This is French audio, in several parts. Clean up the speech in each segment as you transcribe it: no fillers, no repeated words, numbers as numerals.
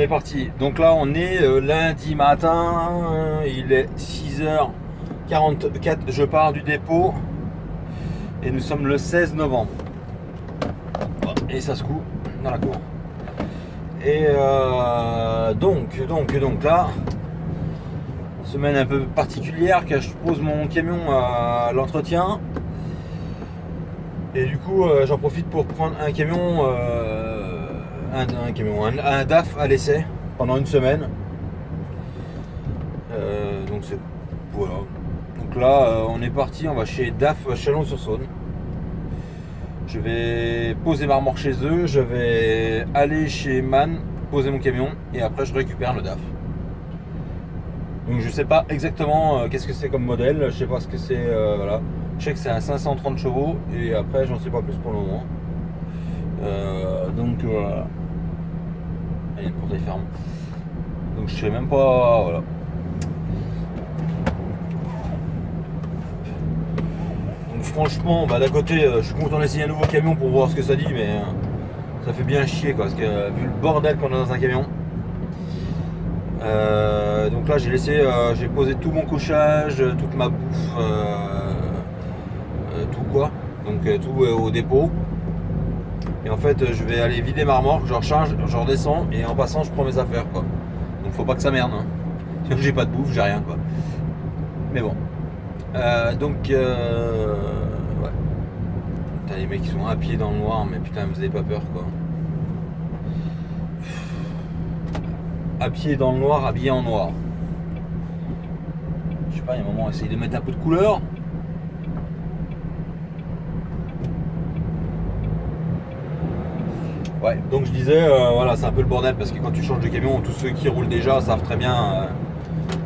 est parti. Donc là, on est lundi matin. Il est 6h44. Je pars du dépôt. Et nous sommes le 16 novembre. Et ça se coud dans la cour. Et donc là, semaine un peu particulière car je pose mon camion à l'entretien. Et du coup, j'en profite pour prendre un camion, un DAF à l'essai pendant une semaine. Donc c'est voilà. Donc là, on est parti, on va chez DAF à Chalon-sur-Saône. Je vais poser ma remorque chez eux, je vais aller chez MAN, poser mon camion et après je récupère le DAF. Donc je sais pas exactement qu'est-ce que c'est comme modèle, je sais pas ce que c'est, voilà. Je sais que c'est un 530 chevaux et après j'en sais pas plus pour le moment. Donc voilà. Il y a une portail ferme. Donc je sais même pas, voilà. Donc franchement, bah, d'un côté, je suis content d'essayer un nouveau camion pour voir ce que ça dit, mais ça fait bien chier quoi, parce que vu le bordel qu'on a dans un camion. Donc là j'ai posé tout mon couchage, toute ma bouffe, tout quoi, donc tout au dépôt. Et en fait je vais aller vider ma remorque, je recharge, je redescends et en passant je prends mes affaires quoi. Donc faut pas que ça merde, hein. Sinon j'ai pas de bouffe, j'ai rien quoi. Mais bon. Ouais. Putain, les mecs qui sont à pied dans le noir, mais putain vous avez pas peur quoi. À pied dans le noir, habillé en noir. Je sais pas, il y a un moment, essayer de mettre un peu de couleur. Ouais, donc je disais, voilà, c'est un peu le bordel parce que quand tu changes de camion, tous ceux qui roulent déjà savent très bien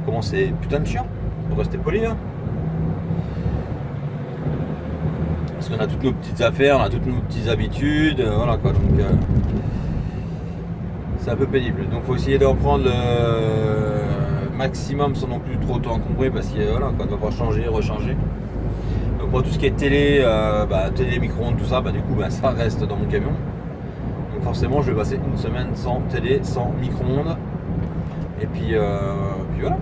comment c'est putain de chiant. Faut rester poli, hein. Parce qu'on a toutes nos petites affaires, on a toutes nos petites habitudes, voilà quoi. Donc c'est un peu pénible. Donc faut essayer de reprendre le maximum sans non plus trop t'encombrer parce que voilà, quoi, on doit pas changer, rechanger. Donc moi tout ce qui est télé, télé, micro-ondes, tout ça, du coup ça reste dans mon camion. Donc forcément je vais passer une semaine sans télé, sans micro-ondes. Et puis voilà.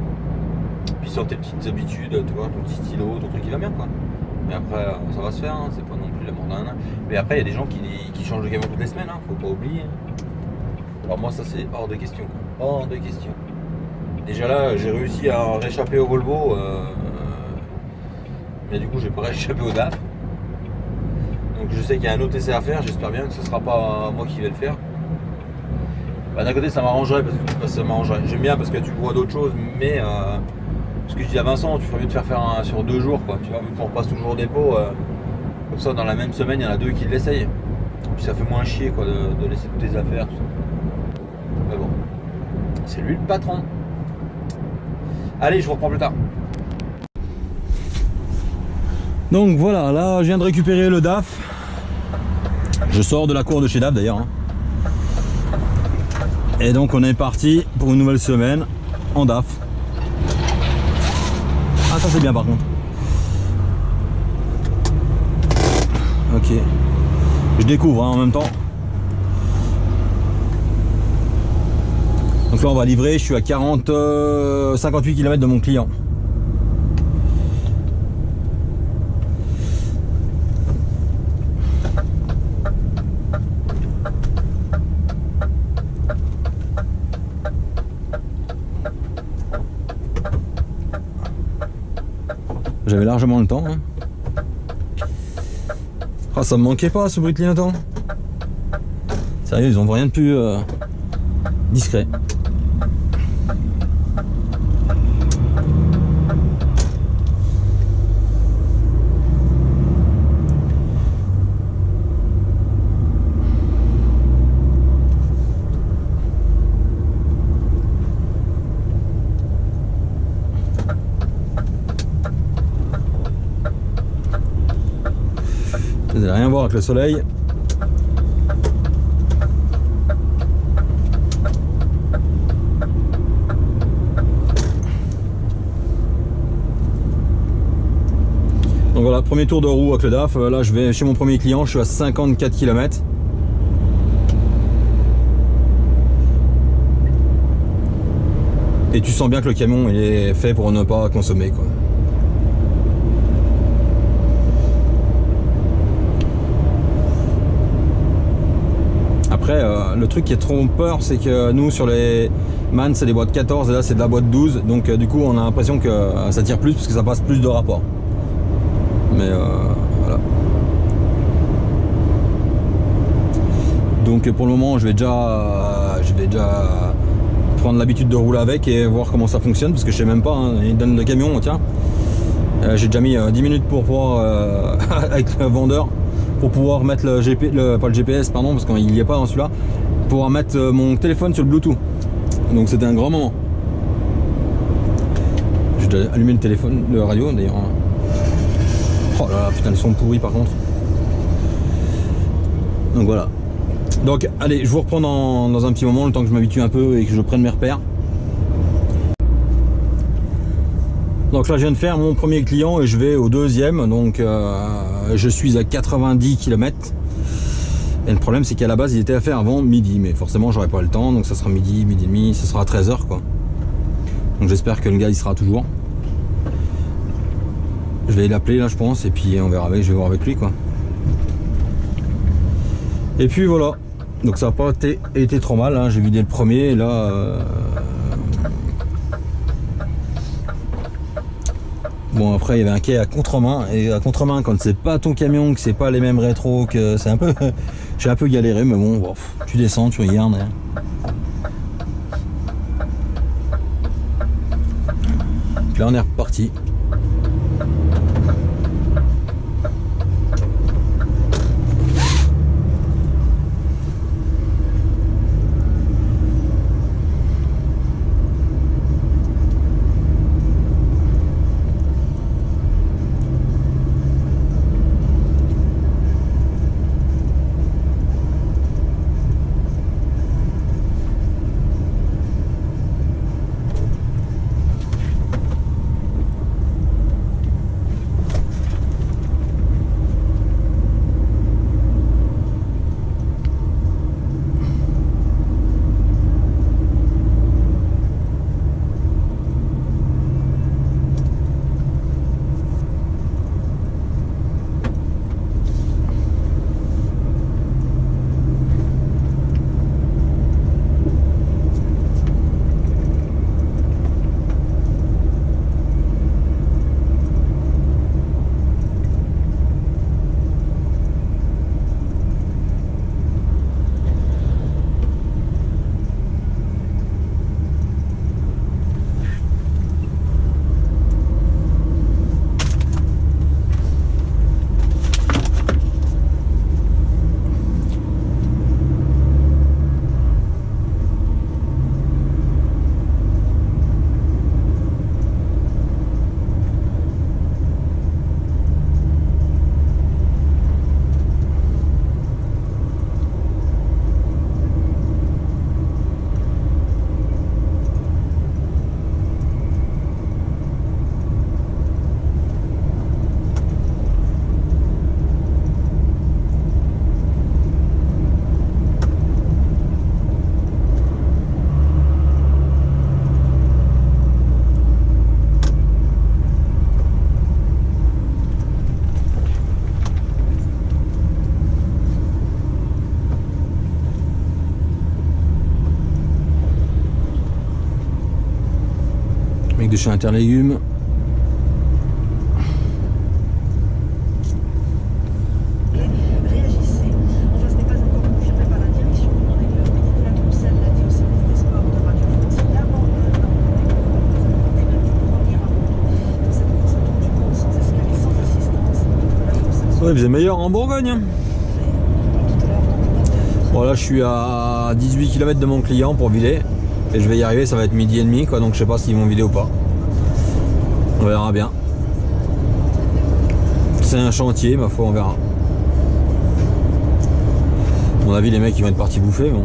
Puis sur tes petites habitudes, tu vois, ton petit stylo, ton truc qui va bien quoi. Mais après ça va se faire, hein, c'est pas non plus la mordane. Mais après il y a des gens qui changent de camion toutes les semaines, hein, faut pas oublier. Alors moi ça c'est hors de question, hors de question. Déjà là j'ai réussi à réchapper au Volvo, mais du coup j'ai pas réchappé au DAF. Donc je sais qu'il y a un autre essai à faire, j'espère bien que ce sera pas moi qui vais le faire. D'un côté ça m'arrangerait parce que j'aime bien parce que tu vois d'autres choses, mais ce que je dis à Vincent, tu ferais mieux de faire sur 2 jours quoi, tu vois, vu qu'on repasse toujours au dépôt, comme ça dans la même semaine il y en a 2 qui l'essayent. Puis ça fait moins chier quoi de laisser toutes tes affaires, tout ça. Mais bon, c'est lui le patron. Allez, je vous reprends plus tard. Donc voilà, là je viens de récupérer le DAF. Je sors de la cour de chez DAF d'ailleurs. Et donc on est parti pour une nouvelle semaine en DAF. Ah ça c'est bien par contre. Ok. Je découvre en même temps. Donc là on va livrer, je suis à 58 km de mon client. J'avais largement le temps. Hein. Oh, ça me manquait pas ce bruit de clignotant. Sérieux, ils ont rien de plus discret. Vous n'allez rien voir avec le soleil. Donc voilà, premier tour de roue avec le DAF. Là je vais chez mon premier client, je suis à 54 km. Et tu sens bien que le camion il est fait pour ne pas consommer, quoi. Après, le truc qui est trompeur, c'est que nous sur les MAN c'est des boîtes 14 et là c'est de la boîte 12, donc du coup on a l'impression que ça tire plus parce que ça passe plus de rapport. Mais voilà. Donc pour le moment je vais déjà prendre l'habitude de rouler avec et voir comment ça fonctionne, parce que je sais même pas, hein, il donne le camion, tiens. J'ai déjà mis 10 minutes pour pouvoir avec le vendeur pour pouvoir mettre pas le GPS pardon, parce qu'il n'y est pas dans celui-là, pour pouvoir mettre mon téléphone sur le Bluetooth. Donc c'était un grand moment. J'ai déjà allumé le téléphone, le radio d'ailleurs. Oh là là, putain, le son pourri par contre. Donc voilà. Donc allez, je vous reprends dans un petit moment, le temps que je m'habitue un peu et que je prenne mes repères. Donc là je viens de faire mon premier client et je vais au deuxième, donc je suis à 90 km. Et le problème c'est qu'à la base il était à faire avant midi, mais forcément j'aurai pas le temps, donc ça sera midi, midi et demi, ça sera à 13h quoi. Donc j'espère que le gars il sera toujours. Je vais l'appeler là je pense, et puis on verra avec, je vais voir avec lui quoi. Et puis voilà, donc ça n'a pas été trop mal, hein. J'ai vidé le premier et là bon après il y avait un quai à contre-main, et à contre-main quand c'est pas ton camion, que c'est pas les mêmes rétros, que c'est un peu j'ai un peu galéré, mais bon, tu descends, tu regardes, hein. Puis là on est reparti. De chez Interlégumes. Réagissez. Enfin, ce n'est pas encore confirmé par la direction. Mon éleveur Bénédicte Roussel l'a dit au service des sports de Radio France. Il y a avant un an, des premiers amours. Dans cette course autour du monde, sans escalier, sans assistance, la course. Ouais, il faisait meilleur en Bourgogne. Bon là je suis à 18 km de mon client pour vider. Et je vais y arriver, ça va être midi et demi quoi, donc je sais pas s'ils vont vider ou pas. On verra bien. C'est un chantier, ma foi, on verra. À mon avis les mecs ils vont être partis bouffer, bon.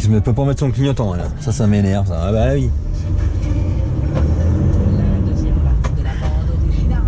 je ne peux pas mettre son clignotant là. Ça m'énerve ça. Ah bah oui. La deuxième partie de la bande originale.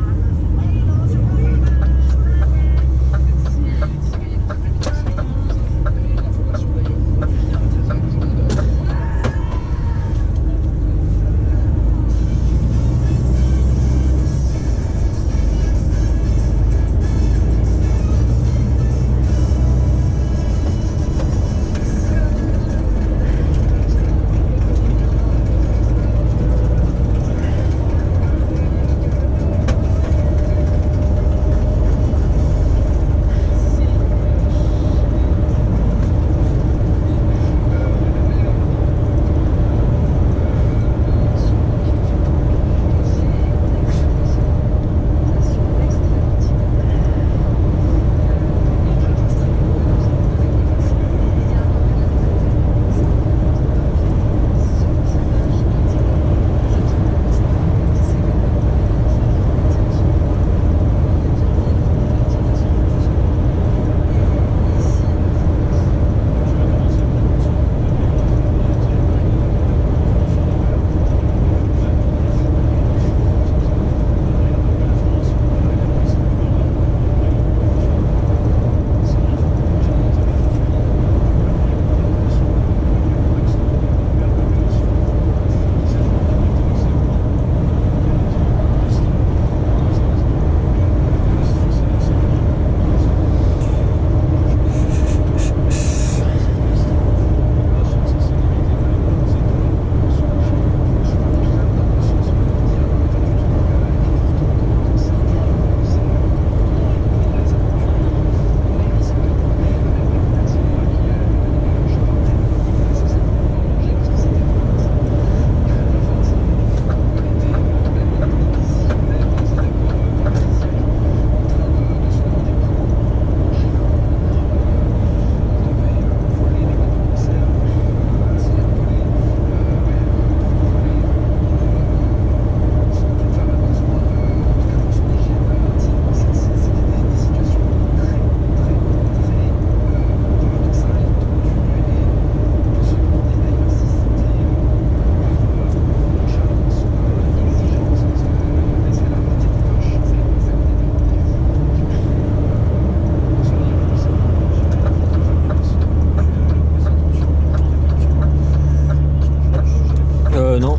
Non.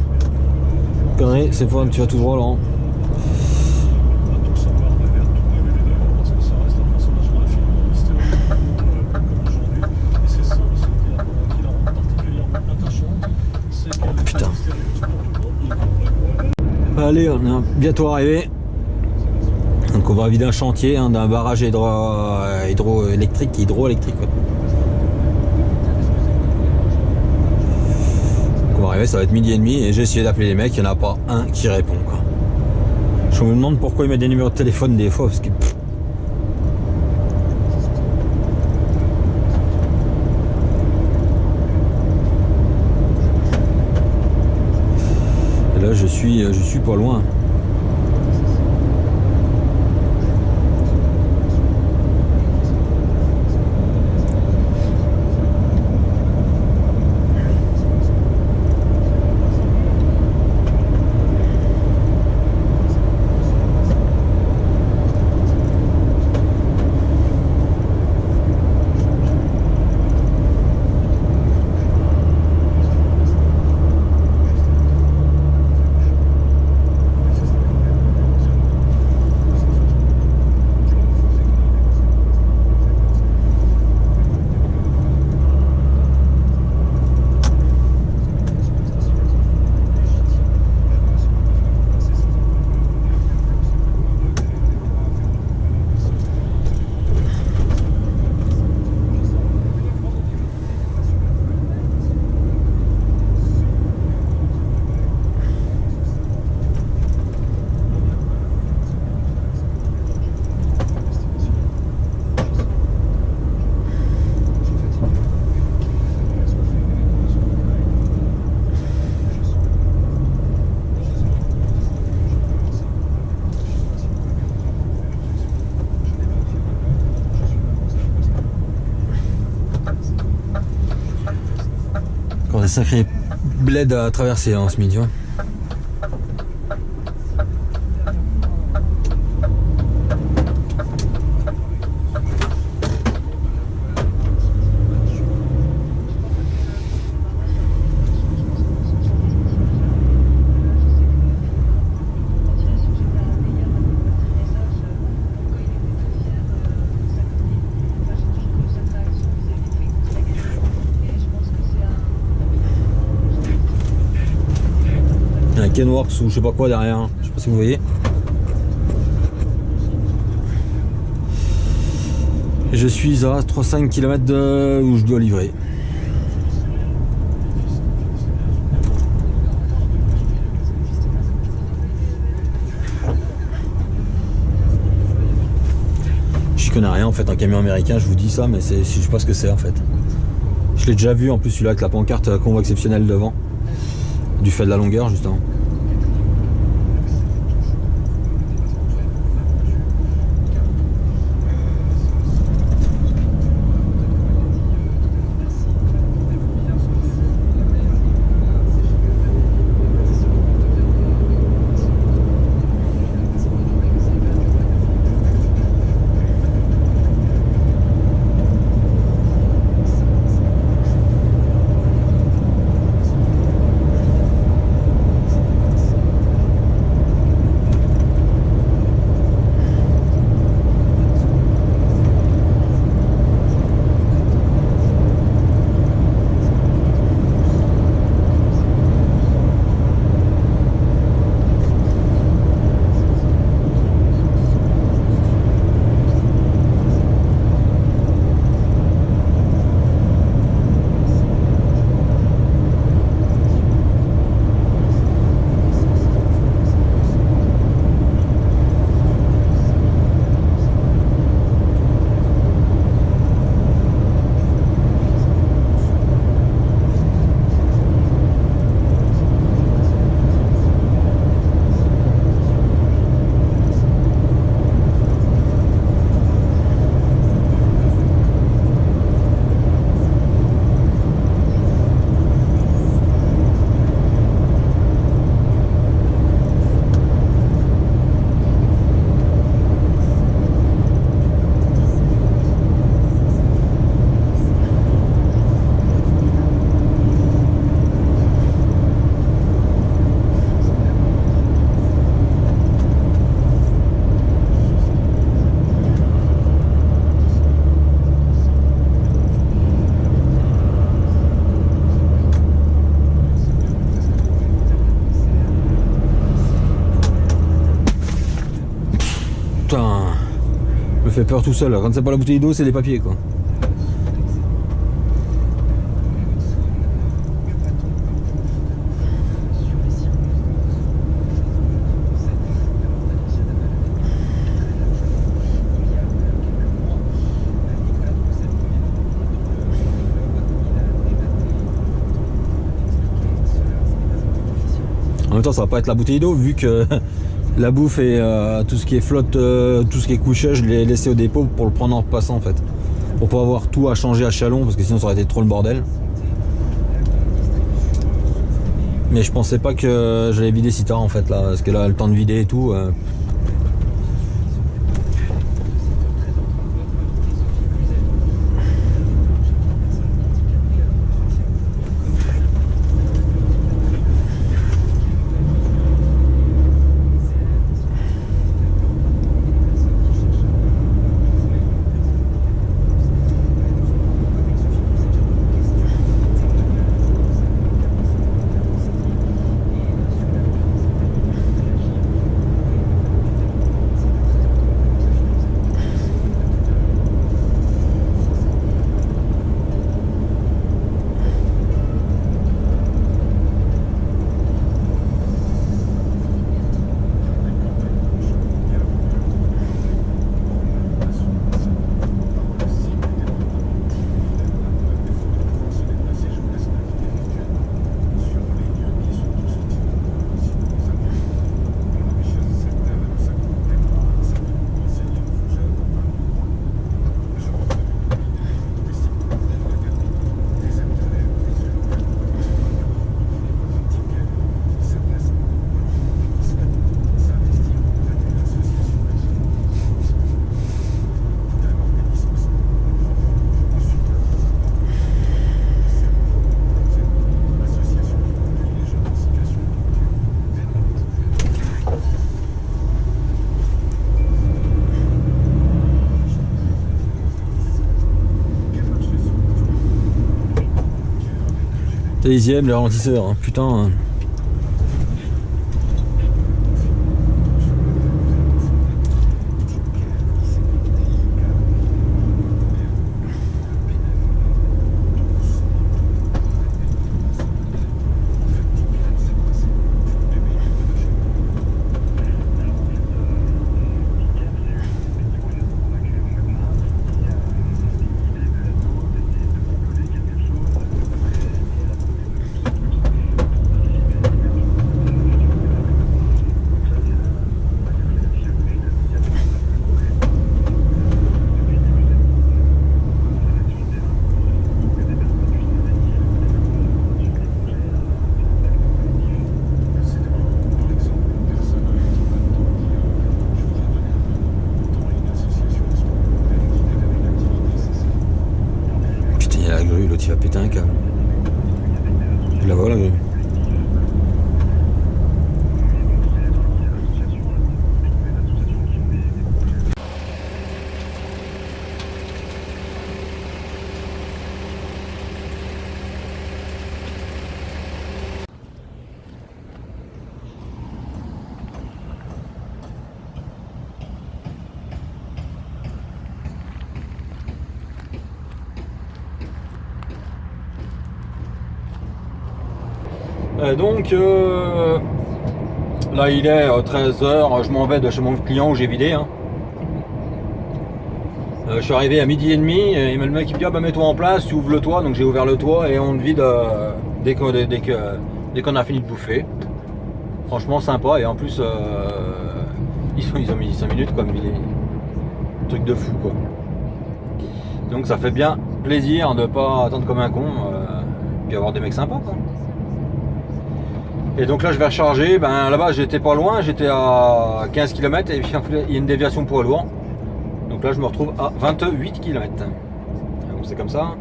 Connerie, c'est fois tu vas tout droit là. Putain. Allez, on est bientôt arrivé. Donc on va vider un chantier d'un barrage hydroélectrique. Ouais. On va arriver, ça va être 12h30 et j'ai essayé d'appeler les mecs, il n'y en a pas un qui répond quoi. Je me demande pourquoi ils mettent des numéros de téléphone des fois parce que. Et là je suis pas loin. encore des sacrés bleds à traverser hein, ce midi. Hein. Kenworks ou je sais pas quoi derrière, hein. Je sais pas si vous voyez. Je suis à 3-5 km de où je dois livrer. Je connais rien en fait, un camion américain, je vous dis ça, mais je sais pas ce que c'est en fait. Je l'ai déjà vu en plus celui-là avec la pancarte convoi exceptionnel devant, du fait de la longueur justement. Putain, me fait peur tout seul. Quand c'est pas la bouteille d'eau, c'est les papiers quoi. En même temps, ça va pas être la bouteille d'eau vu que la bouffe et tout ce qui est flotte, tout ce qui est couchage, je l'ai laissé au dépôt pour le prendre en passant en fait. Pour pas avoir tout à changer à Chalon parce que sinon ça aurait été trop le bordel. Mais je pensais pas que j'allais vider si tard en fait là, parce que là le temps de vider et tout. Deuxième, le ralentisseur, hein. Putain. Hein. Tu vas péter un câble. Je la vois la grue. Donc là il est 13h, je m'en vais de chez mon client où j'ai vidé. Hein. Je suis arrivé à 12h30 et le mec il me dit ah bah mets-toi en place, tu ouvres le toit, donc j'ai ouvert le toit et on le vide dès qu'on a fini de bouffer. Franchement sympa et en plus ils ont mis 5 minutes comme truc de fou quoi. Donc ça fait bien plaisir de pas attendre comme un con puis avoir des mecs sympas quoi. Et donc là je vais recharger, ben là-bas j'étais pas loin, j'étais à 15 km et puis il y a une déviation poids lourd. Donc là je me retrouve à 28 km. Donc c'est comme ça.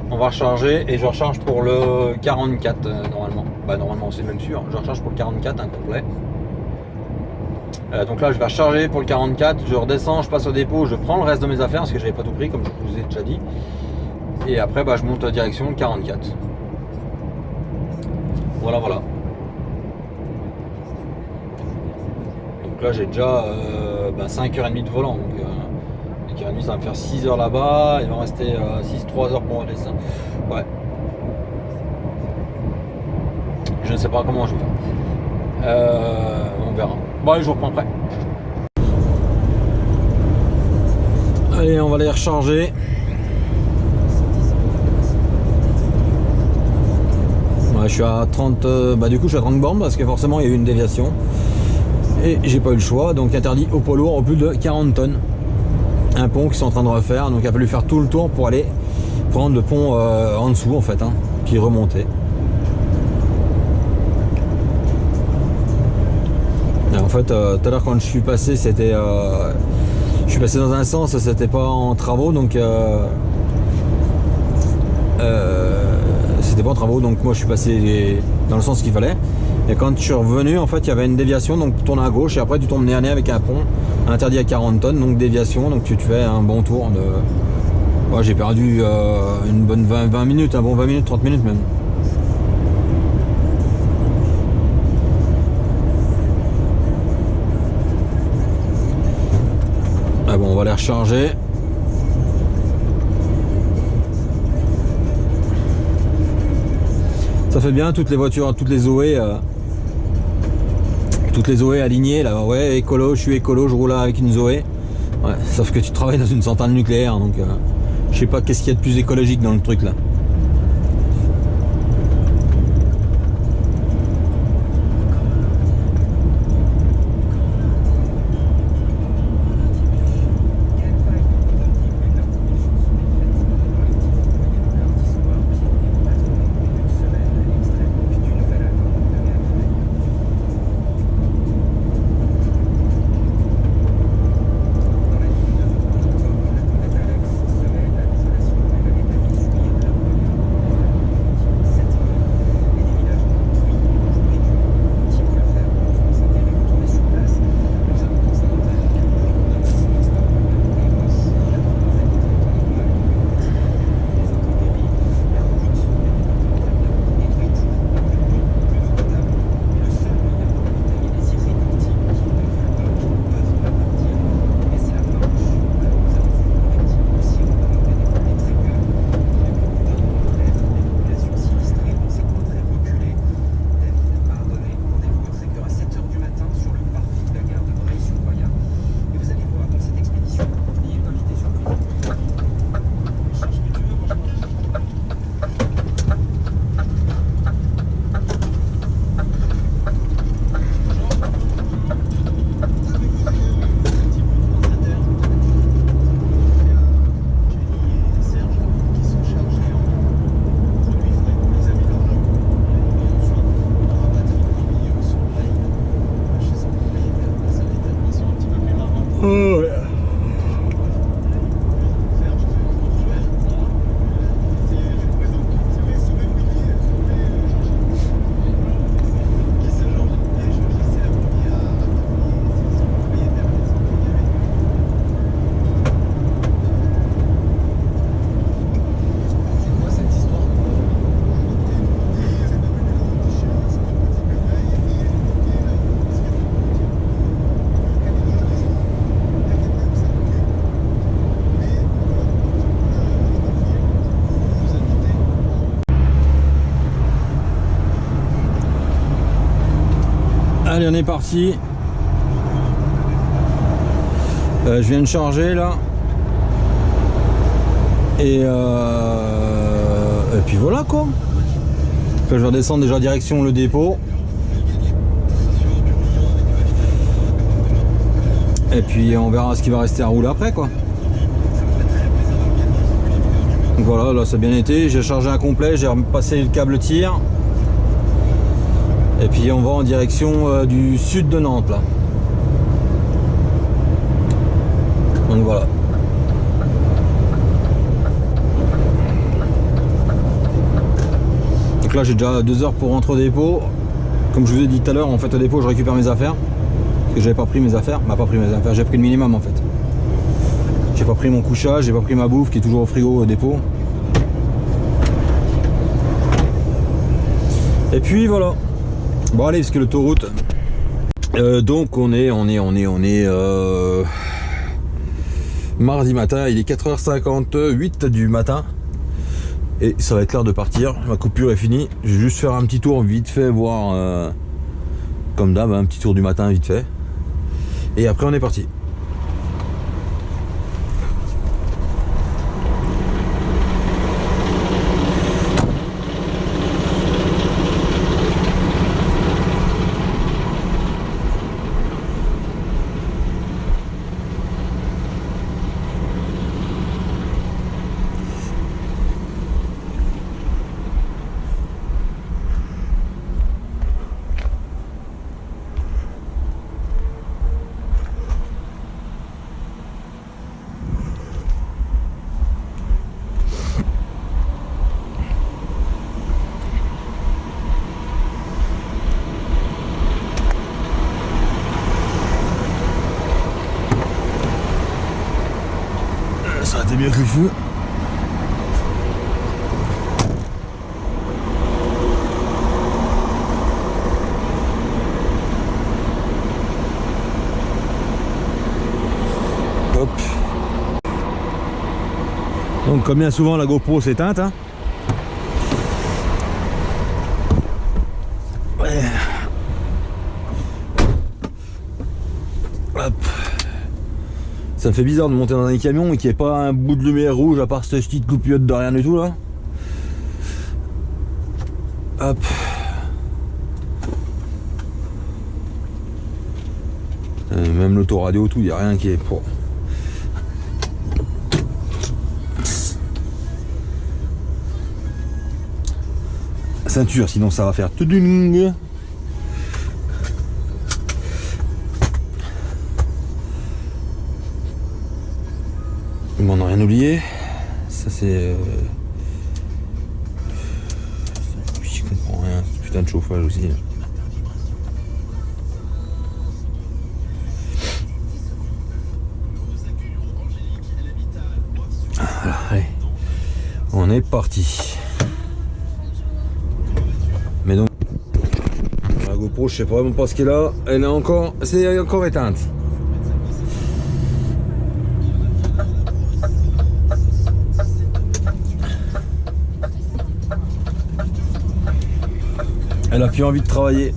On va recharger et je recharge pour le 44 normalement. Bah normalement c'est même sûr, je recharge pour le 44 complet. Donc là je vais recharger pour le 44, je redescends, je passe au dépôt, je prends le reste de mes affaires parce que j'avais pas tout pris comme je vous ai déjà dit. Et après bah, je monte direction le 44. Voilà. Donc là j'ai déjà 5h30 de volant. Donc 5h30 ça va me faire 6h là-bas. Il va me rester 3 heures pour redescendre. Ouais. Je ne sais pas comment je vais faire. On verra. Bon allez je vous reprends après. Allez on va aller recharger. Je suis à 30, du coup je suis à 30 bornes parce que forcément il y a eu une déviation et j'ai pas eu le choix, donc interdit au poids lourd au plus de 40 tonnes. Un pont qu'ils sont en train de refaire, donc il a fallu faire tout le tour pour aller prendre le pont en dessous en fait, hein, puis remonter. Et en fait tout à l'heure quand je suis passé c'était je suis passé dans un sens, c'était pas en travaux donc c'était pas en travaux, donc moi je suis passé dans le sens qu'il fallait. Et quand je suis revenu, en fait, il y avait une déviation, donc tu tournes à gauche et après tu tombes nez à nez avec un pont interdit à 40 tonnes, donc déviation, donc tu te fais un bon tour de. Ouais, j'ai perdu une bonne 20 minutes, un bon 20 minutes, 30 minutes même. Ah bon, on va les recharger. Ça fait bien toutes les voitures, toutes les Zoé alignées là. Ouais, écolo, je suis écolo, je roule avec une Zoé. Ouais, sauf que tu travailles dans une centrale nucléaire, donc je sais pas qu'est-ce qu'il y a de plus écologique dans le truc là. Allez, on est parti. Je viens de charger là. Et puis voilà quoi. Là, je vais redescendre déjà direction le dépôt. Et puis on verra ce qui va rester à rouler après quoi. Donc voilà, là ça a bien été. J'ai chargé un complet, j'ai repassé le câble tir. Et puis on va en direction du sud de Nantes là. Donc voilà. Donc là j'ai déjà 2 heures pour rentrer au dépôt. Comme je vous ai dit tout à l'heure, en fait au dépôt je récupère mes affaires. Parce que j'avais pas pris mes affaires. Bah pas pris mes affaires, j'ai pris le minimum en fait. J'ai pas pris mon couchage, j'ai pas pris ma bouffe qui est toujours au frigo au dépôt. Et puis voilà. Bon allez, parce que l'autoroute. Donc on est mardi matin, il est 4h58 du matin. Et ça va être l'heure de partir. Ma coupure est finie. Je vais juste faire un petit tour vite fait, voir comme d'hab, un petit tour du matin vite fait. Et après on est parti. Ça a été bien que le feu. Hop. Donc comme bien souvent la GoPro s'est éteinte. Hein. Ouais. Hop. Ça me fait bizarre de monter dans un camion et qu'il n'y ait pas un bout de lumière rouge à part cette petite loupiote de rien du tout là. Hop. Même l'autoradio, tout, il n'y a rien qui est pour. Ceinture, sinon ça va faire tout ding. On n'a rien oublié. Ça c'est. Je comprends rien. C'est putain de chauffage aussi. Voilà, allez. On est parti. Mais donc la GoPro, je sais vraiment pas ce qu'elle est là. Elle est encore. C'est encore éteinte. Elle a plus envie de travailler.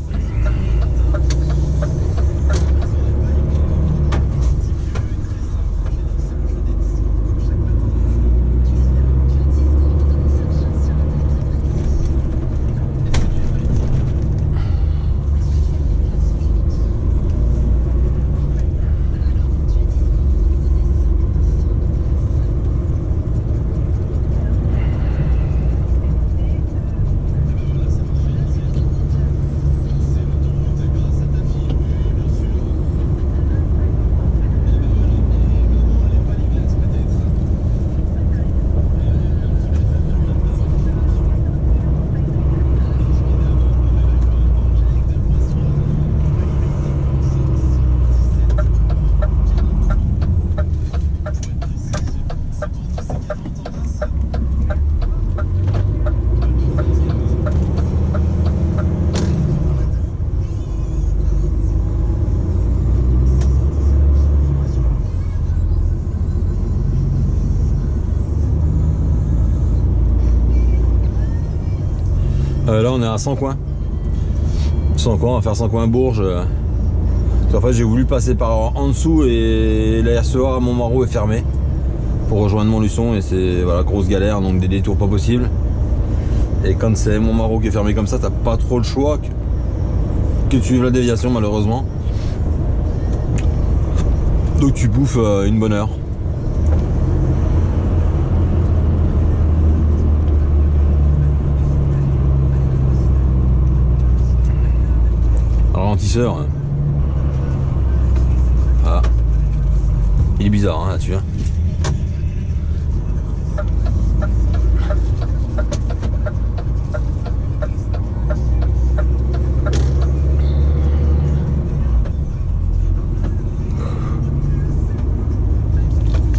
Là on est à 100 coins. Sans quoi, on va faire sans coin Bourges. En fait, j'ai voulu passer par en dessous et la RCA à Montmarault est fermée pour rejoindre Montluçon et c'est voilà, grosse galère, donc des détours pas possibles. Et quand c'est Montmarault qui est fermé comme ça, t'as pas trop le choix que de suivre la déviation malheureusement. Donc tu bouffes une bonne heure. Ralentisseur. Hein. Ah. Il est bizarre hein, là-dessus. Hein.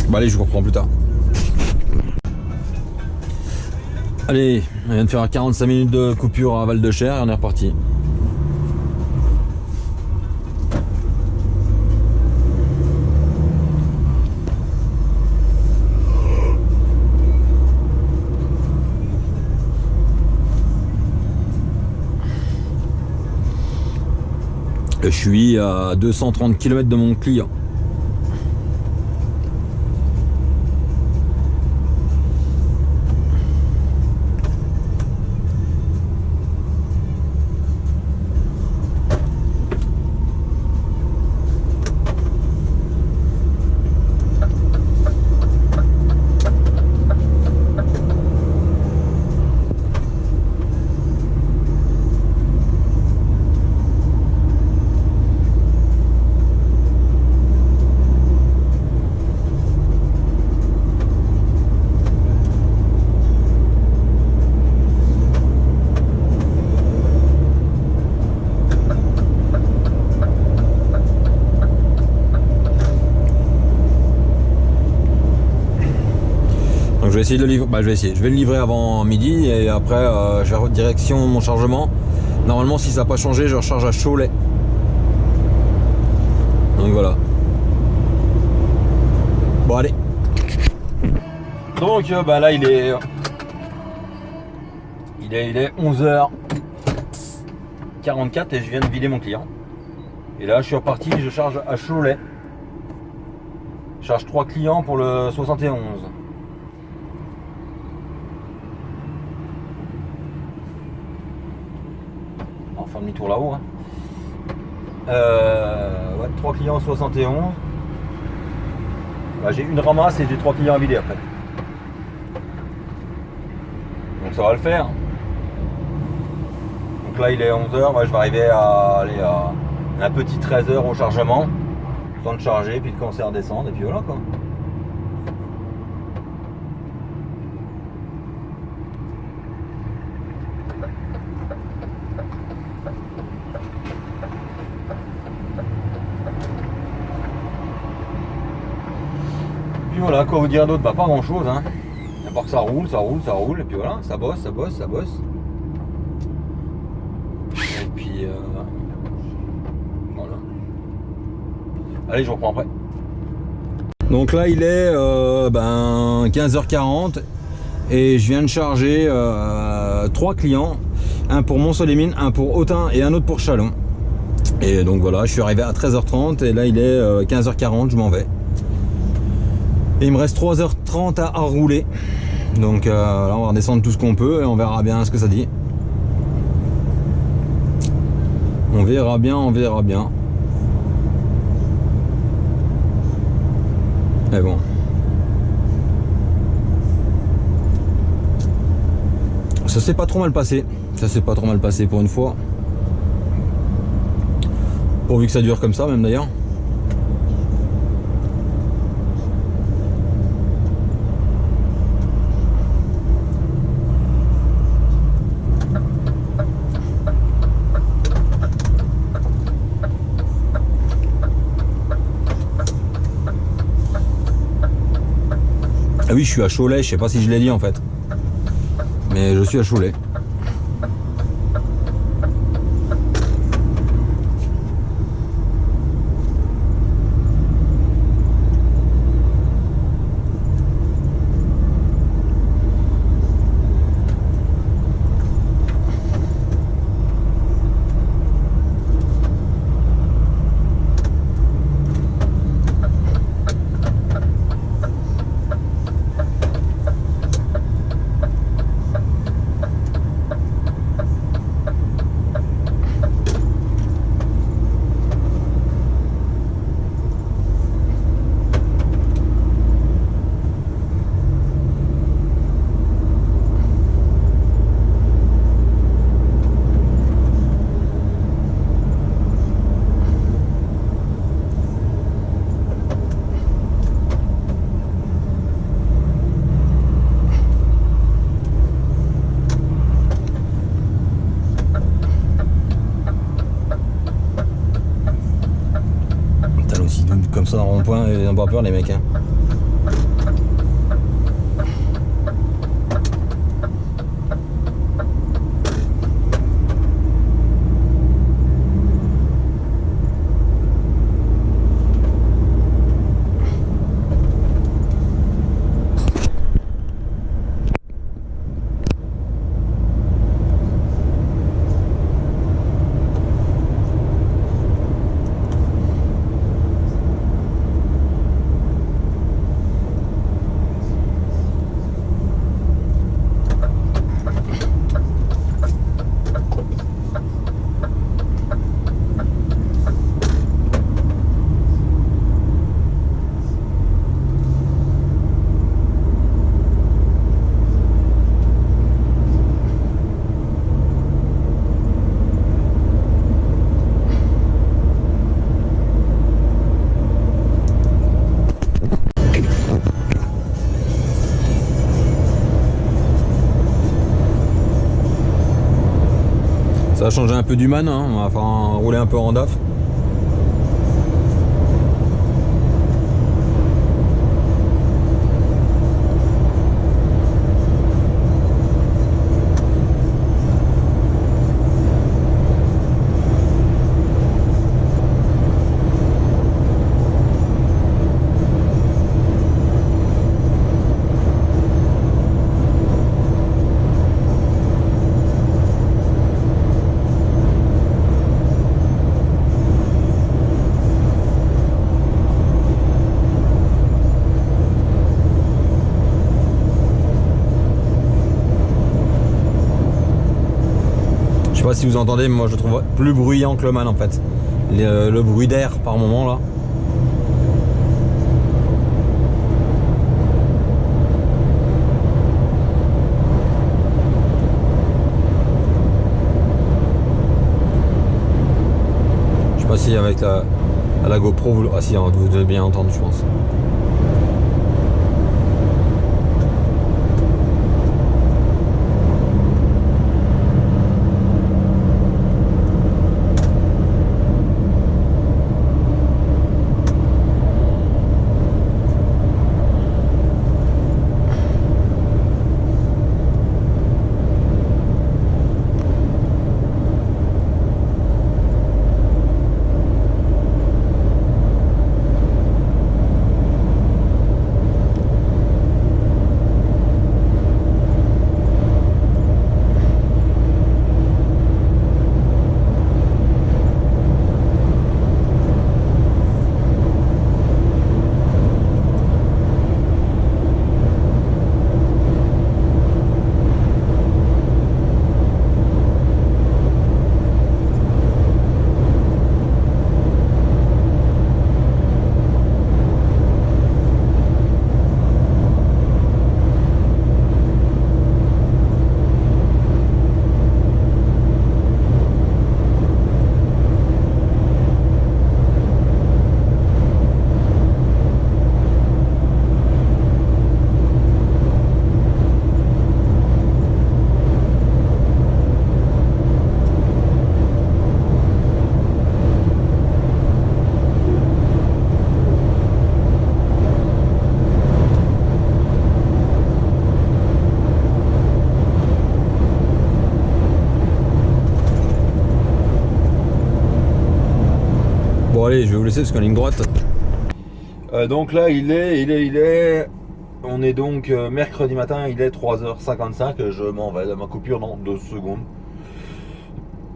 Bah allez, je vous reprends plus tard. Allez, on vient de faire 45 minutes de coupure à Val-de-Cher et on est reparti. Je suis à 230 km de mon client. Je vais essayer de le livrer. Bah, je vais le livrer avant midi et après je vais direction mon chargement. Normalement, si ça n'a pas changé, je recharge à Cholet. Donc voilà. Bon allez. Donc bah là il est 11h44 et je viens de vider mon client. Et là je suis reparti, je charge à Cholet. Je charge 3 clients pour le 71. Enfin demi-tour là-haut. Hein. Ouais, 3 clients 71. Bah, j'ai une ramasse et j'ai 3 clients à vider après. Donc ça va le faire. Donc là il est 11h, moi je vais arriver à un petit 13h au chargement. Temps de charger, puis de commencer à redescendre et puis voilà quoi. Puis voilà, quoi vous dire d'autre, bah pas grand chose hein. À part que ça roule, et puis voilà, ça bosse. Et puis voilà. Allez, je vous reprends après. Donc là il est 15h40 et je viens de charger 3 clients, un pour Mont-Soleil-Mines, un pour Autun et un autre pour Châlons. Et donc voilà, je suis arrivé à 13h30 et là il est 15h40, je m'en vais. Et il me reste 3h30 à rouler. Donc là on va redescendre tout ce qu'on peut et on verra bien ce que ça dit. On verra bien. Mais bon. Ça s'est pas trop mal passé. Pour une fois. Pourvu que ça dure comme ça même d'ailleurs. Ah oui, je suis à Cholet, je sais pas si je l'ai dit en fait. Mais je suis à Cholet. comme ça dans le rond-point, ils n'ont pas peur les mecs. Hein. Ça a changé un peu du man, hein. On va faire rouler un peu en DAF. Je sais pas si vous entendez, mais moi je le trouve plus bruyant que le man en fait. Le bruit d'air par moment là. Je sais pas si avec la GoPro, ah si, vous devez bien entendre je pense. Bon allez, je vais vous laisser parce qu'en ligne droite. Donc là il est. On est donc mercredi matin, il est 3h55. Je m'en vais à ma coupure dans 2 secondes.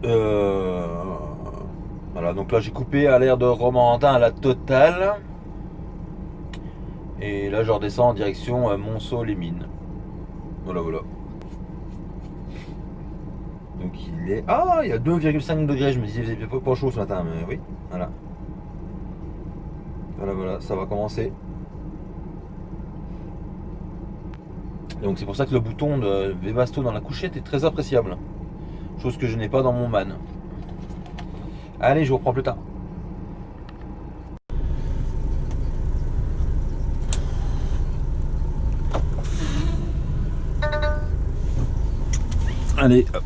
Voilà, donc là j'ai coupé à l'air de Romorantin à la totale. Et là je redescends en direction Monceau-les-Mines. Voilà. Donc il est. Ah, il y a 2,5 degrés. Je me disais, il faisait pas chaud ce matin, mais oui, voilà. Voilà, ça va commencer. Donc c'est pour ça que le bouton de Webasto dans la couchette est très appréciable. Chose que je n'ai pas dans mon man. Allez, je vous reprends plus tard. Allez, hop.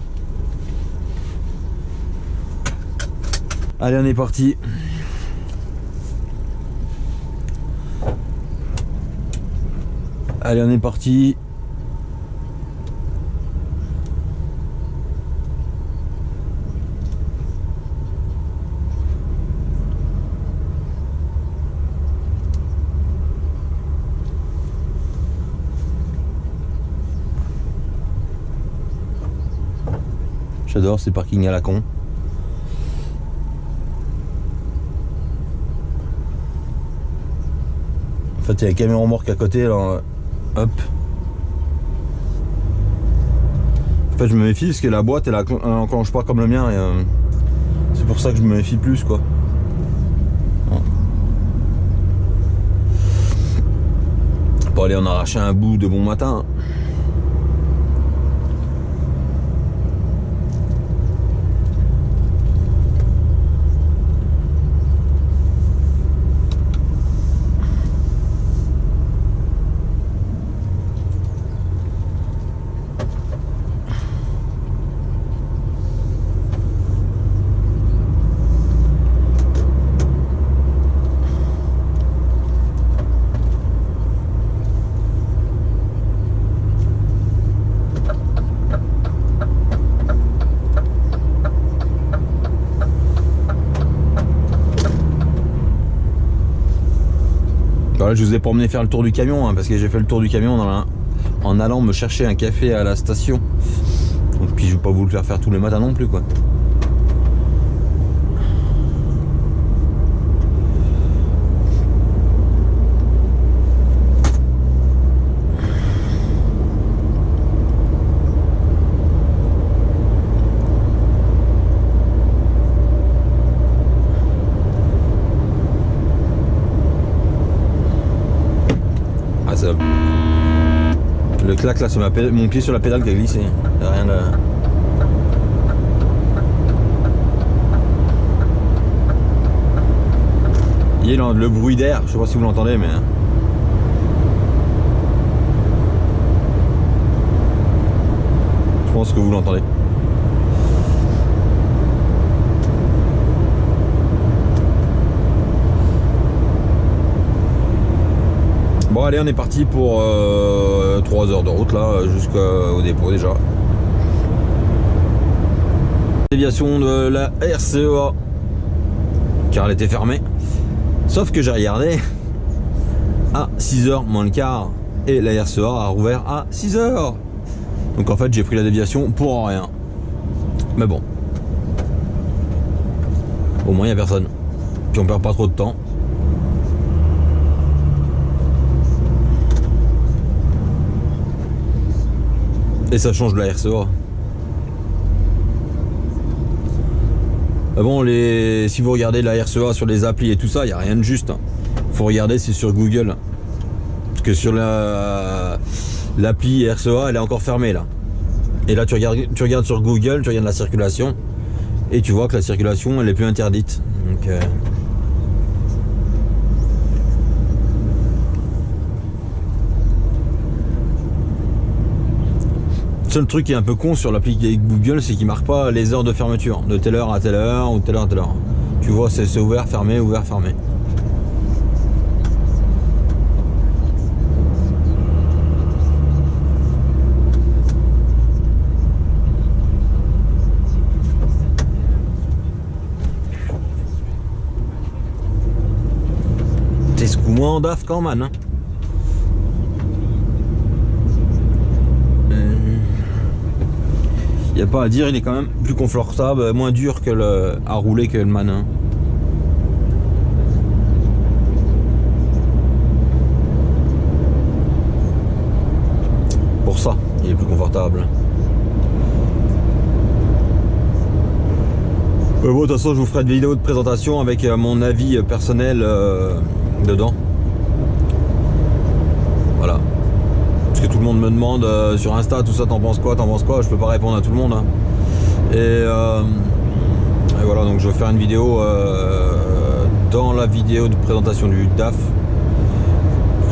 Allez, on est parti. Allez, on est parti. J'adore ces parkings à la con. En fait, il y a un camion remorque à côté, là. Hop. En fait, je me méfie parce que la boîte, elle enclenche pas comme le mien. Et, c'est pour ça que je me méfie plus, quoi. Bon, allez, on a arraché un bout de bon matin. Voilà, je vous ai pas emmené faire le tour du camion, hein, parce que j'ai fait le tour du camion en allant me chercher un café à la station. Donc, puis je vais pas vous le faire tous les matins non plus, quoi. Le clac là, c'est mon pied sur la pédale qui a glissé. Y a rien de... Il y a le bruit d'air, je sais pas si vous l'entendez, mais... Je pense que vous l'entendez. Bon allez, on est parti pour 3 heures de route là, jusqu'au dépôt déjà. Déviation de la RCEA, car elle était fermée. Sauf que j'ai regardé à 6h moins le quart et la RCEA a rouvert à 6h. Donc en fait j'ai pris la déviation pour rien. Mais bon. Au moins il n'y a personne. Puis on perd pas trop de temps. Et ça change de la RCEA. Ah bon, si vous regardez la RCEA sur les applis et tout ça, il n'y a rien de juste. Faut regarder, c'est sur Google. Parce que sur l'appli RCEA, elle est encore fermée là. Et là, tu regardes sur Google, tu regardes la circulation. Et tu vois que la circulation, elle est plus interdite. Donc, le seul truc qui est un peu con sur l'appli Google, c'est qu'il marque pas les heures de fermeture, de telle heure à telle heure ou telle heure à telle heure. Tu vois, c'est ouvert, fermé, ouvert, fermé. T'es ce coup moins en daf quand même, hein. Il n'y a pas à dire, il est quand même plus confortable, moins dur que à rouler que le Manin. Pour ça, il est plus confortable. Bon, de toute façon, je vous ferai une vidéo de présentation avec mon avis personnel dedans. Voilà. Parce que tout le monde me demande sur Insta, tout ça, t'en penses quoi, je peux pas répondre à tout le monde, hein. Et voilà, donc je vais faire une vidéo dans la vidéo de présentation du DAF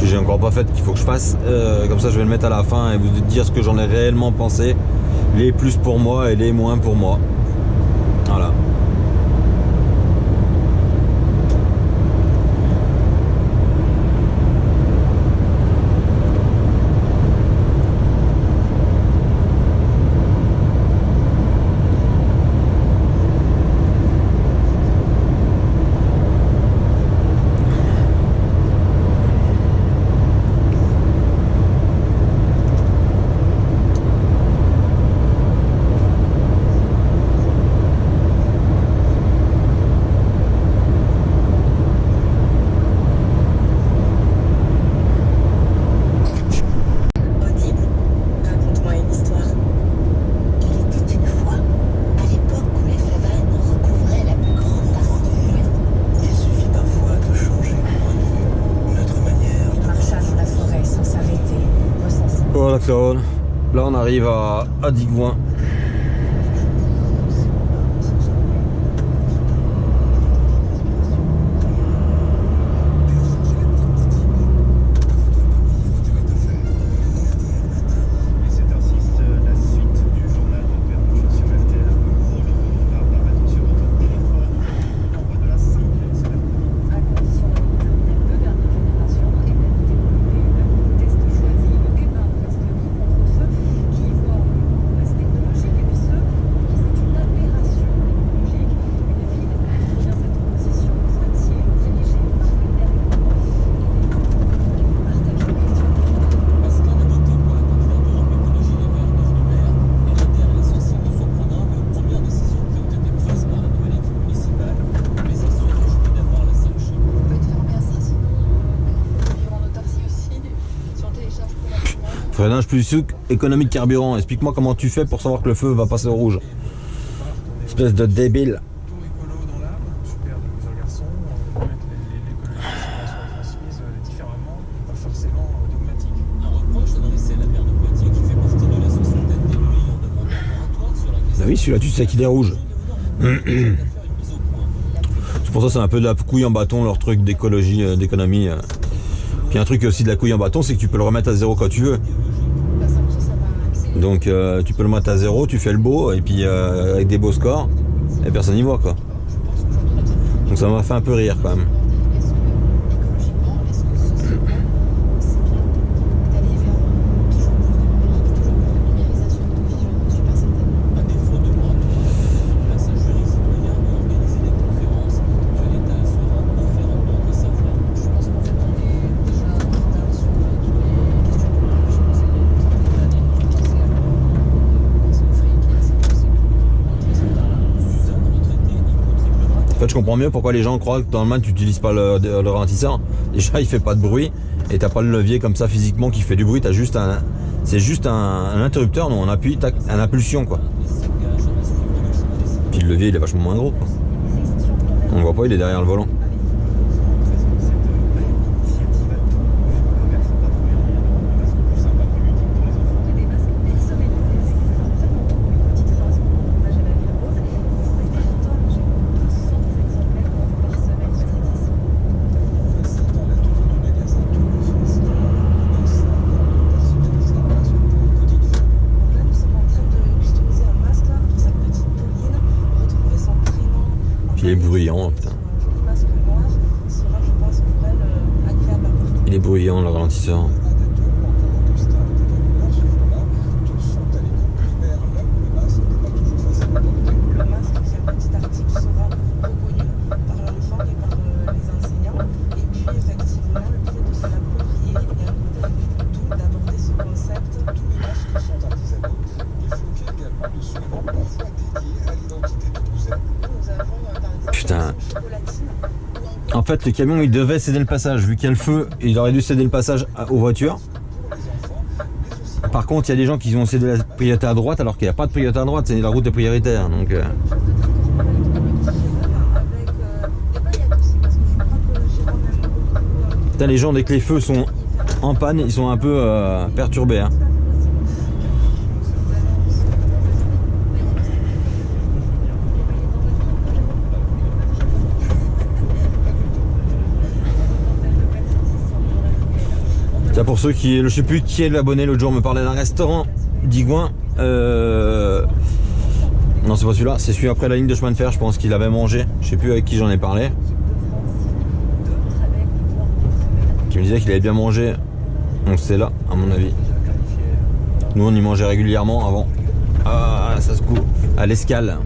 que j'ai encore pas faite, qu'il faut que je fasse, comme ça je vais le mettre à la fin et vous dire ce que j'en ai réellement pensé, les plus pour moi et les moins pour moi. Voilà. Voilà Claude. Là on arrive à Digoin. Freinage plus sucre, économie de carburant. Explique-moi comment tu fais pour savoir que le feu va passer au rouge. Espèce de débile. Tout écolo dans l'âme, super de plusieurs garçons. L'écologie soit transmise différemment, pas forcément dogmatique. Un reproche adressé à la maire de Poitiers qui fait partie de la soixantaine d'élus en demande un moratoire sur la question. Ah oui, celui-là tu sais qu'il est rouge. C'est pour ça que c'est un peu de la couille en bâton leur truc d'écologie, d'économie. Puis un truc aussi de la couille en bâton, c'est que tu peux le remettre à zéro quand tu veux. Donc tu peux le mettre à zéro, tu fais le beau, et puis avec des beaux scores, et personne n'y voit quoi. Donc ça m'a fait un peu rire quand même. En fait, je comprends mieux pourquoi les gens croient que dans le man tu n'utilises pas le ralentisseur. Déjà, il fait pas de bruit et t'as pas le levier comme ça physiquement qui fait du bruit. C'est juste un interrupteur. Nous on appuie, tac, un impulsion quoi. Puis le levier il est vachement moins gros quoi. On le voit pas, il est derrière le volant. Il est bruyant, putain. Il est bruyant le ralentisseur. Le masque, ce petit article sera reconnu par l'enfant et par les enseignants. Et puis effectivement, le fait de se l'approprier et d'abord d'aborder ce concept. Tous les masques sont artisanaux. Il faut également de slogans parfois dédiés à l'identité toulousaine. Nous avons par exemple Putain. chocolatine. En fait, le camion il devait céder le passage. Vu qu'il y a le feu, il aurait dû céder le passage aux voitures. Par contre, il y a des gens qui ont cédé la priorité à droite alors qu'il n'y a pas de priorité à droite, c'est la route est prioritaire. Donc, Avec des paillettes aussi, parce que je crois que Jérôme aime beaucoup. putain, les gens dès que les feux sont en panne, ils sont un peu perturbés. Hein. Tiens, pour ceux qui, je sais plus qui est l'abonné l'autre jour me parlait d'un restaurant Digoin. Non, c'est pas celui-là, c'est celui après la ligne de chemin de fer. Je pense qu'il avait mangé. Je sais plus avec qui j'en ai parlé. Qui me disait qu'il avait bien mangé. Donc c'est là, à mon avis. Nous on y mangeait régulièrement avant. Ah, ça se coupe à l'Escale.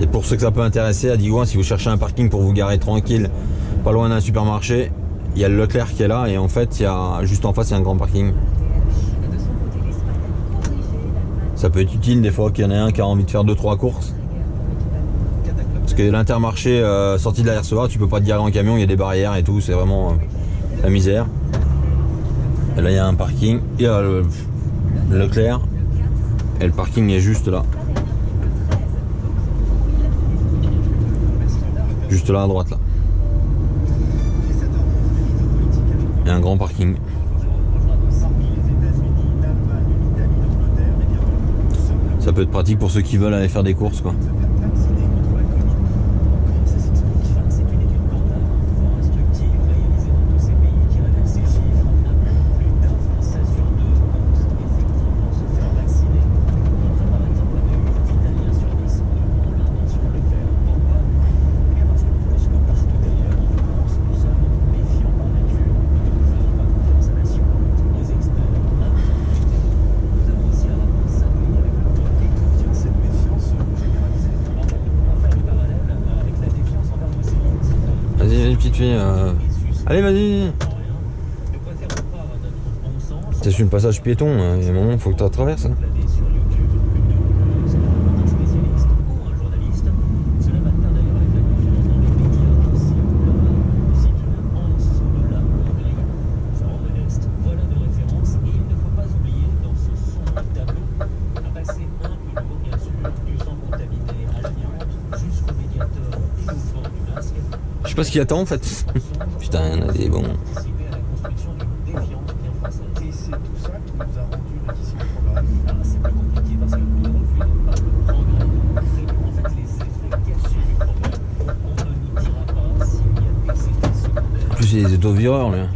Et pour ceux que ça peut intéresser, à Digoin, si vous cherchez un parking pour vous garer tranquille, pas loin d'un supermarché, il y a le Leclerc qui est là et en fait, il y a, juste en face, il y a un grand parking. Ça peut être utile des fois qu'il y en ait un qui a envie de faire 2-3 courses. Parce que l'Intermarché sorti de la RCA, tu peux pas te garer en camion, il y a des barrières et tout, c'est vraiment la misère. Et là il y a un parking, il y a le Leclerc et le parking est juste là. Juste là à droite là. Il y a un grand parking. Ça peut être pratique pour ceux qui veulent aller faire des courses quoi. Petite fille, allez vas-y. C'est sur le passage piéton, il y a un moment il faut que tu traverses. Hein. Je sais pas ce qu'il attend en fait. Putain, il y en a des bons. En plus, il y a des autovireurs là.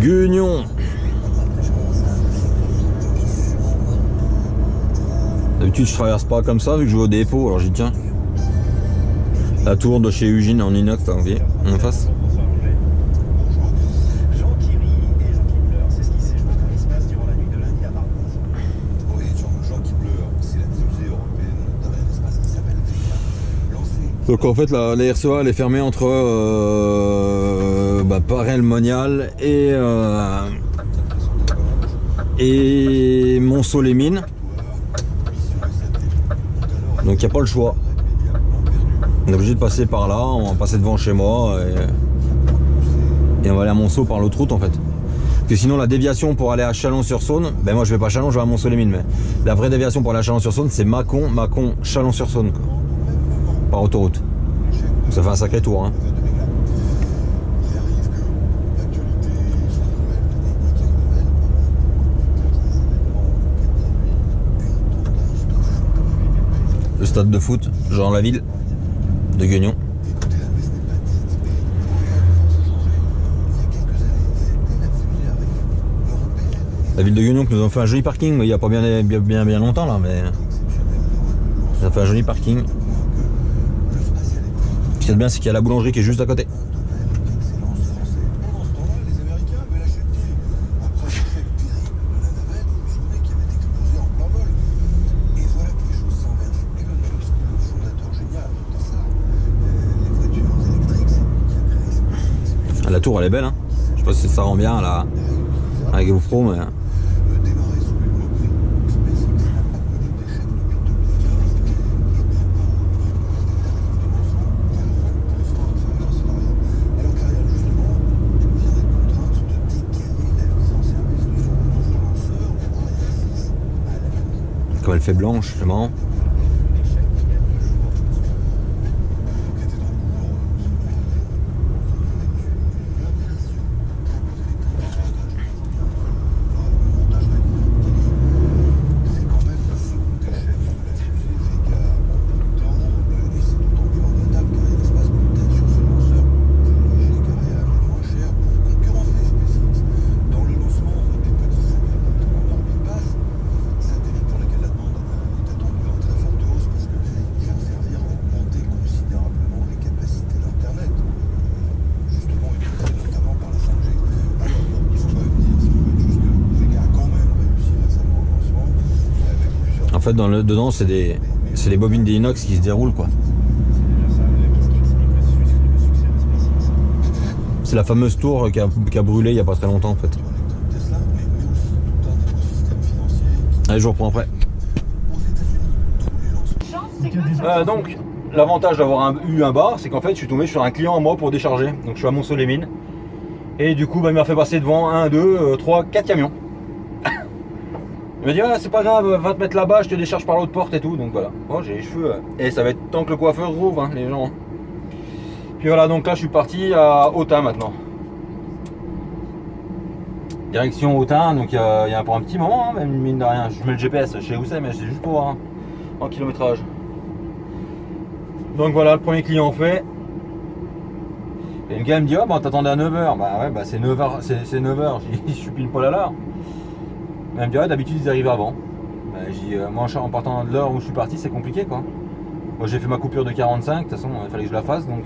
Guignon. D'habitude je traverse pas comme ça vu que je vais au dépôt, alors j'ai dit tiens. La tour de chez Eugene en inox, t'as envie, en face. Donc en fait la RCA elle est fermée entre Paray-le-Monial et Monceau-les-Mines. Donc il n'y a pas le choix. On est obligé de passer par là, on va passer devant chez moi et on va aller à Monceau par l'autre route en fait. Parce que sinon la déviation pour aller à Chalon-sur-Saône, ben moi je vais pas à Chalon, je vais à Monceau-les-Mines. Mais la vraie déviation pour aller à Chalon-sur-Saône c'est Mâcon, Chalon-sur-Saône quoi. Par autoroute. Ça fait un sacré tour hein. Le stade de foot, genre la ville de Guignon. La ville de Guignon qui nous a fait un joli parking, mais il n'y a pas bien longtemps là, mais ça fait un joli parking. Ce qui est bien, c'est qu'il y a la boulangerie qui est juste à côté. La tour elle est belle hein. Je sais pas si ça rend bien là avec GoPro mais. elle fait blanche, c'est marrant. En fait, dedans, c'est les bobines d'inox qui se déroulent, quoi. C'est la fameuse tour qui a brûlé il n'y a pas très longtemps, en fait. Allez, je vous reprends après. Donc, l'avantage d'avoir eu un bar, c'est qu'en fait, je suis tombé sur un client à moi pour décharger. Donc, je suis à Montceau-les-Mines. Et du coup, il m'a fait passer devant 1, 2, 3, 4 camions. Il m'a dit, ah, c'est pas grave, va te mettre là-bas, je te décharge par l'autre porte et tout. Donc voilà. Oh, j'ai les cheveux. Et ça va être tant que le coiffeur rouvre, hein, les gens. Puis voilà, donc là, je suis parti à Autun maintenant. Direction Autun, donc il y a pour un petit moment, hein, même mine de rien. Je mets le GPS, je sais où c'est, mais c'est juste pour voir en kilométrage. Donc voilà, le premier client fait. Et le gars me dit, oh, bah, t'attendais à 9h. Bah ouais, bah c'est 9h, c'est 9h. Je suis pile poil à l'heure. Elle me dit, ouais, d'habitude ils arrivent avant. Bah, j'ai dit, moi en partant de l'heure où je suis parti, c'est compliqué, quoi. Moi j'ai fait ma coupure de 45, de toute façon il fallait que je la fasse, donc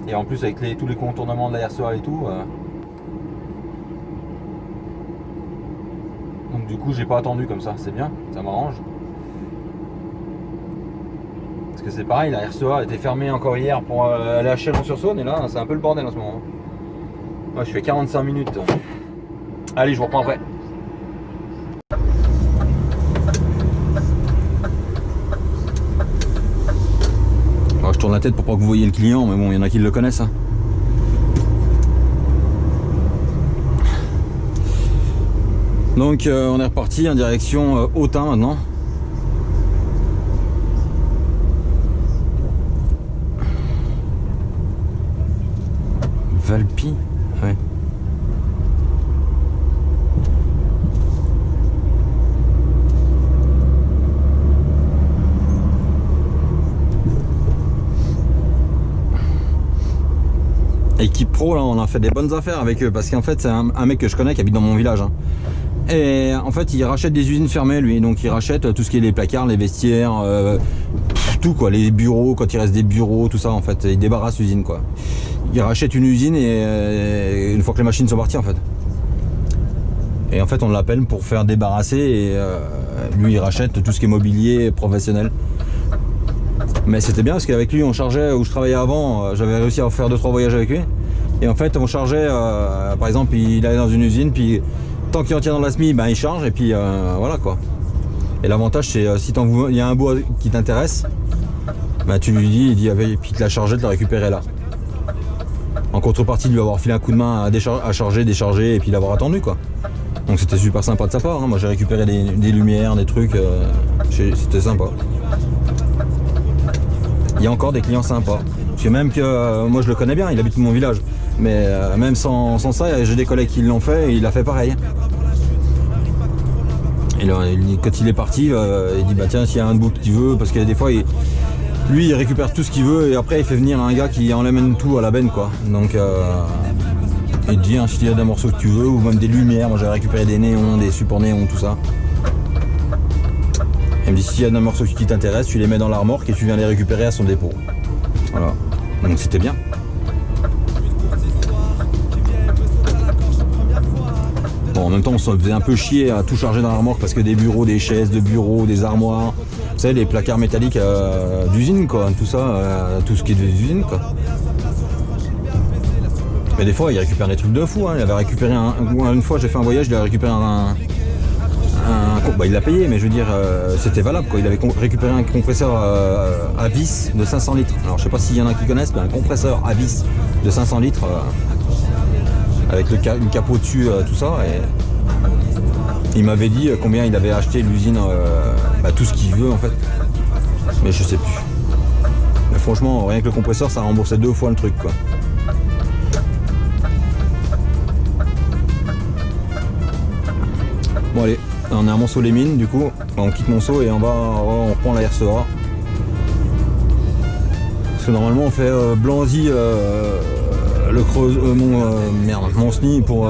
et en plus avec tous les contournements de la RCA et tout. Donc du coup j'ai pas attendu comme ça, c'est bien, ça m'arrange. Parce que c'est pareil, la RCA était fermée encore hier pour aller à Chalon-sur-Saône, et là c'est un peu le bordel en ce moment. Moi je fais 45 minutes. Allez, je vous reprends après. Alors, je tourne la tête pour pas que vous voyez le client, mais bon, il y en a qui le connaissent. Hein. Donc, on est reparti en direction Autun maintenant. Valpy, ouais. Équipe Pro, là, on a fait des bonnes affaires avec eux parce qu'en fait, c'est un mec que je connais qui habite dans mon village. Hein. Et en fait, il rachète des usines fermées, lui. Donc, il rachète tout ce qui est les placards, les vestiaires, tout quoi, les bureaux, quand il reste des bureaux, tout ça. En fait, il débarrasse l'usine, quoi. Il rachète une usine et une fois que les machines sont parties, en fait. Et en fait, on l'appelle pour faire débarrasser et lui, il rachète tout ce qui est mobilier professionnel. Mais c'était bien parce qu'avec lui on chargeait, où je travaillais avant, j'avais réussi à faire 2-3 voyages avec lui. Et en fait on chargeait, par exemple il allait dans une usine, puis tant qu'il en tient dans la SMI, ben, il charge et puis voilà quoi. Et l'avantage c'est si il y a un bout qui t'intéresse, ben, tu lui dis, il dit, puis il te l'a chargé, de le récupérer là. En contrepartie de lui avoir filé un coup de main à charger, décharger et puis l'avoir attendu quoi. Donc c'était super sympa de sa part, hein. Moi j'ai récupéré des lumières, des trucs, c'était sympa. Il y a encore des clients sympas. Parce que même que moi je le connais bien, il habite mon village. Mais même sans ça, j'ai des collègues qui l'ont fait et il a fait pareil. Et là, quand il est parti, il dit bah tiens s'il y a un bout qu'il veut, parce que des fois lui il récupère tout ce qu'il veut et après il fait venir un gars qui enlève tout à la benne quoi. Donc il dit hein, s'il y a des morceaux que tu veux ou même des lumières, moi j'avais récupéré des néons, des supports néons, tout ça. Il me dit s'il y a des morceaux qui t'intéressent, tu les mets dans la remorque et tu viens les récupérer à son dépôt. Voilà. Donc c'était bien. Bon, en même temps on se faisait un peu chier à tout charger dans la remorque parce que des bureaux, des chaises de bureaux, des armoires, vous savez les placards métalliques d'usine quoi, tout ça, tout ce qui est d'usine quoi. Mais des fois il récupère des trucs de fou, hein. Il avait récupéré une fois j'ai fait un voyage, il a récupéré bah, il l'a payé, mais je veux dire, c'était valable quoi. Il avait récupéré un compresseur à vis de 500 litres. Alors je sais pas s'il y en a qui connaissent, mais un compresseur à vis de 500 litres avec le capot dessus, tout ça. Il m'avait dit combien il avait acheté l'usine, tout ce qu'il veut en fait. Mais je sais plus. Mais franchement, rien que le compresseur, ça a remboursé 2 fois le truc quoi. Bon allez, on est à Monceau-les-Mines du coup. On quitte Monceau et on reprend la RCA. Parce que normalement on fait Blanzy, le Creuse, Monceny pour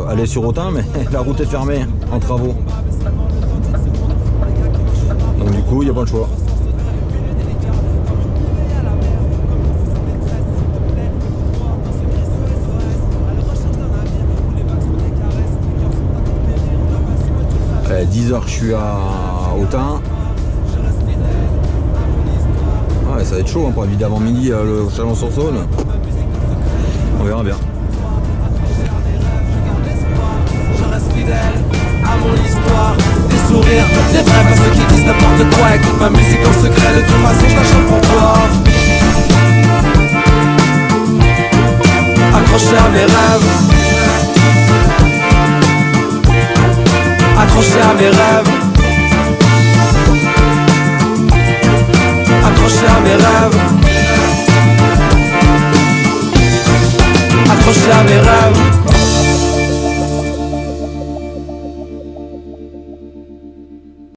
aller sur Autun, mais la route est fermée en travaux. Donc du coup il n'y a pas le choix. À 10h je suis à Autun. Ouais, ça va être chaud hein, pour vider avant midi le Chalon-sur-Saône. On verra bien. Je reste fidèle à mon histoire. Des sourires, des vrais, pas ceux qui disent n'importe quoi. Écoute ma musique en secret, de toute façon je la chante pour toi. Accroché à mes rêves. Accroché à mes rêves. Accroché à mes rêves. Accroché à mes rêves.